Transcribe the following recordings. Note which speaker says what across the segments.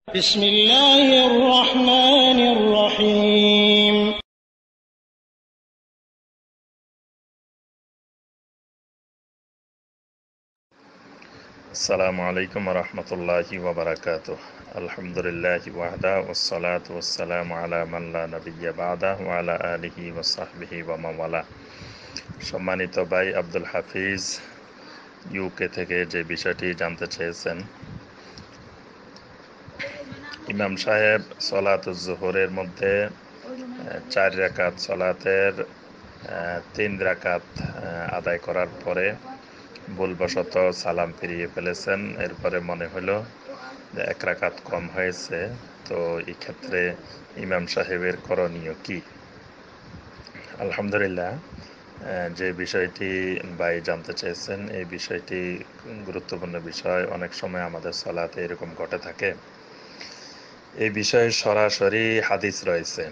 Speaker 1: بسم الله الرحمن الرحيم
Speaker 2: আসসালামু আলাইকুম রহমতুল্লাহি ওয়াবারাকাতুহ। আলহামদুলিল্লাহি ওয়াহদা ওয়াসসালাতু ওয়াসসালামু আলা মান লা নাবিয়্যা বা'দা ওয়া আলা আলিহি ওয়া সাহবিহি ওয়া মান ওয়ালা। সম্মানিত ভাই আব্দুল হাফিজ ইউকে থেকে যে বিষয়টি জানতে চেয়েছেন, ইমাম সাহেব সলাতুজ জোহরের মধ্যে 4 রাকাত সলাতের 3 রাকাত আদায় করার পরে ভুলবশত সালাম ফিরিয়ে ফেলেছেন। এরপরে মনে হলো যে 1 রাকাত কম হয়েছে, তো এই ক্ষেত্রে ইমাম সাহেবের করণীয় কি? আলহামদুলিল্লাহ, যে বিষয়টি ভাই জানতে চেয়েছেন এই বিষয়টি গুরুত্বপূর্ণ বিষয়। অনেক সময় আমাদের সালাতে এরকম ঘটে থাকে। এই বিষয়ে সরাসরি হাদিস রয়েছে,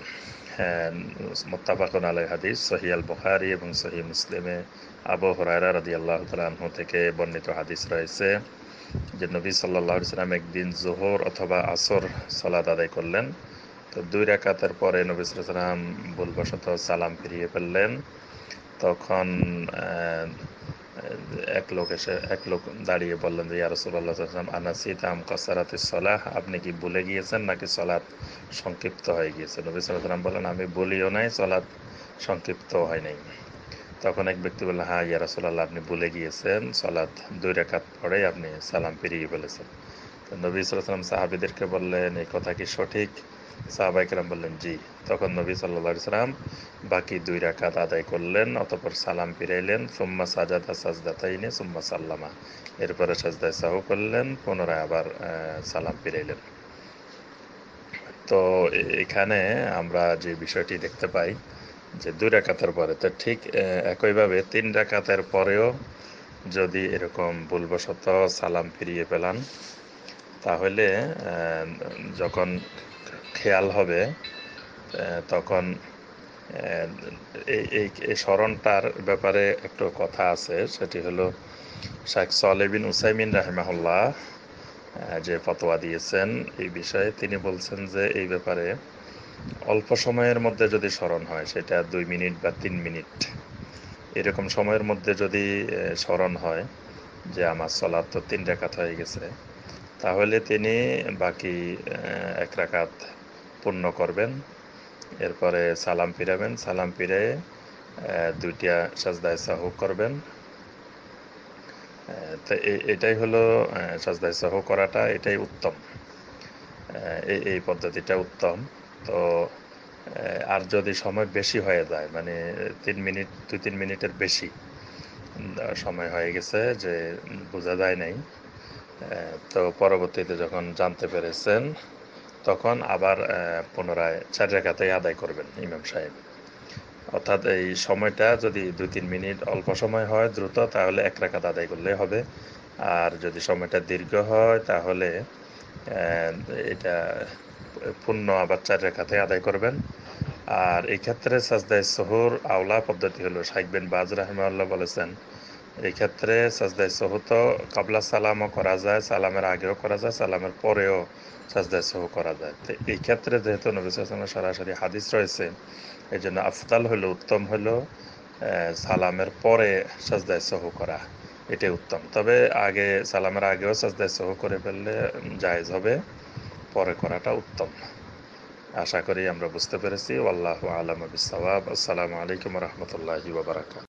Speaker 2: মুত্তাফাকুন আলাইহি হাদিস সহিহ আল বুখারী এবং সহিহ মুসলিমে আবু হুরায়রা রাদিয়াল্লাহু তাআলা আনহু থেকে বর্ণিত হাদিস রয়েছে যে নবী সাল্লাল্লাহু আলাইহি ওয়াসাল্লাম একদিন যোহর অথবা আসর সালাত আদায় করলেন। তো 2 রাকাতের পরে নবী সাল্লাল্লাহু আলাইহি ওয়াসাল্লাম ভুলবশত সালাম ফিরিয়ে ফেললেন। তখন এক লোক দাঁড়িয়ে বললেন যে ইয়া রাসূলুল্লাহ সাল্লাল্লাহু আলাইহি ওয়াসাল্লাম আনাসিতা আম কাসারাতিস সালাহ, আপনি কি ভুলে গিয়েছেন নাকি সালাত সংক্ষিপ্ত হয়ে গিয়েছে? নবী সাল্লাল্লাহু আলাইহি ওয়াসাল্লাম বললেন, আমি ভুলিও নাই, সালাত সংক্ষিপ্ত হয় নাই। তখন এক ব্যক্তি বললেন, হ্যাঁ ইয়া রাসূলুল্লাহ, আপনি ভুলে গিয়েছেন, সালাত 2 রাকাত পরেই আপনি সালাম ফিরিয়ে ফেলেছেন। তো নবী সাল্লাল্লাহু আলাইহি ওয়াসাল্লাম সাহাবীদেরকে বললেন, এই কথা কি সঠিক? সাহাবায়ে কেরাম বললেন, জি। তখন নবী সাল্লাল্লাহু আলাইহি ওয়াসাল্লাম বাকি 2 রাকাত আদায় করলেন, অতঃপর সালাম ফিরাইলেন। সুম্মা সাজাদা সাজদাতাইনি সুম্মা সাল্লামা, এরপরে সাজদায়ে সাহু করলেন, পুনরায় আবার সালাম ফিরাইলেন। তো এখানে আমরা যে বিষয়টি দেখতে পাই যে 2 রাকাতের পরে তো ঠিক একইভাবে 3 রাকাতের পরেও যদি এরকম ভুলবশত সালাম ফিরিয়ে ফেলান, তাহলে যখন খেয়াল হবে তখন এই স্মরণটার ব্যাপারে একটু কথা আছে। সেটি হলো শাইখ সালেহ বিন উসাইমিন রাহিমাহুল্লাহ যে ফতোয়া দিয়েছেন এই বিষয়ে, তিনি বলছেন যে এই ব্যাপারে অল্প সময়ের মধ্যে যদি স্মরণ হয়, সেটা 2 মিনিট বা 3 মিনিট এরকম সময়ের মধ্যে যদি স্মরণ হয় যে আমার সালাত তো 3 রাকাত হয়ে গেছে, তাহলে তিনি বাকি 1 রাকাত পূর্ণ করবেন। এরপরে সালাম ফিরাবেন, সালাম ফিরে 2টা সাজদায়ে সাহু করবেন। তো এটাই হলো সাজদায়ে সাহু করাটা, এটাই উত্তম। এই পদ্ধতিটা উত্তম। তো আর যদি সময় বেশি হয়ে যায়, মানে 3 মিনিট 2-3 মিনিটের বেশি সময় হয়ে গেছে যে বোঝা যায় নাই, তো পরবর্তীতে যখন জানতে পেরেছেন তখন আবার পুনরায় 4 রাকাতেই আদায় করবেন ইমাম সাহেব। অর্থাৎ এই সময়টা যদি 2-3 মিনিট অল্প সময় হয় দ্রুত, তাহলে 1 রাকাত আদায় করলেই হবে। আর যদি সময়টা দীর্ঘ হয় তাহলে এটা পূর্ণ আবার 4 রাকাতে আদায় করবেন। আর এই ক্ষেত্রে সাজদায়ে সুহুর আওলা পদ্ধতি হলো, শাইখ বিন বাজ রাহিমাহুল্লাহ বলেছেন, এই ক্ষেত্রে সাজদায়ে সুহু তো কাবলা সালামও করা যায়, সালামের আগেও করা যায়, সালামের পরেও সাজদায়ে সুহু করা যায়। তো এই ক্ষেত্রে যেহেতু নবী সাল্লাল্লাহু আলাইহি ওয়াসাল্লামের সরাসরি হাদিস রয়েছে, এই জন্য আফদাল হলো, উত্তম হলো সালামের পরে সাজদায়ে সুহু করা, এটাই উত্তম। তবে আগে সালামের আগেও সাজদায়ে সুহু করে ফেললে জায়েজ হবে, পরে করাটা উত্তম। আশা করি আমরা বুঝতে পেরেছি। ওয়াল্লাহু আ'লামু বিস-সাওয়াব। আসসালামু আলাইকুম ওয়া রাহমাতুল্লাহি ওয়া বারাকাতুহু।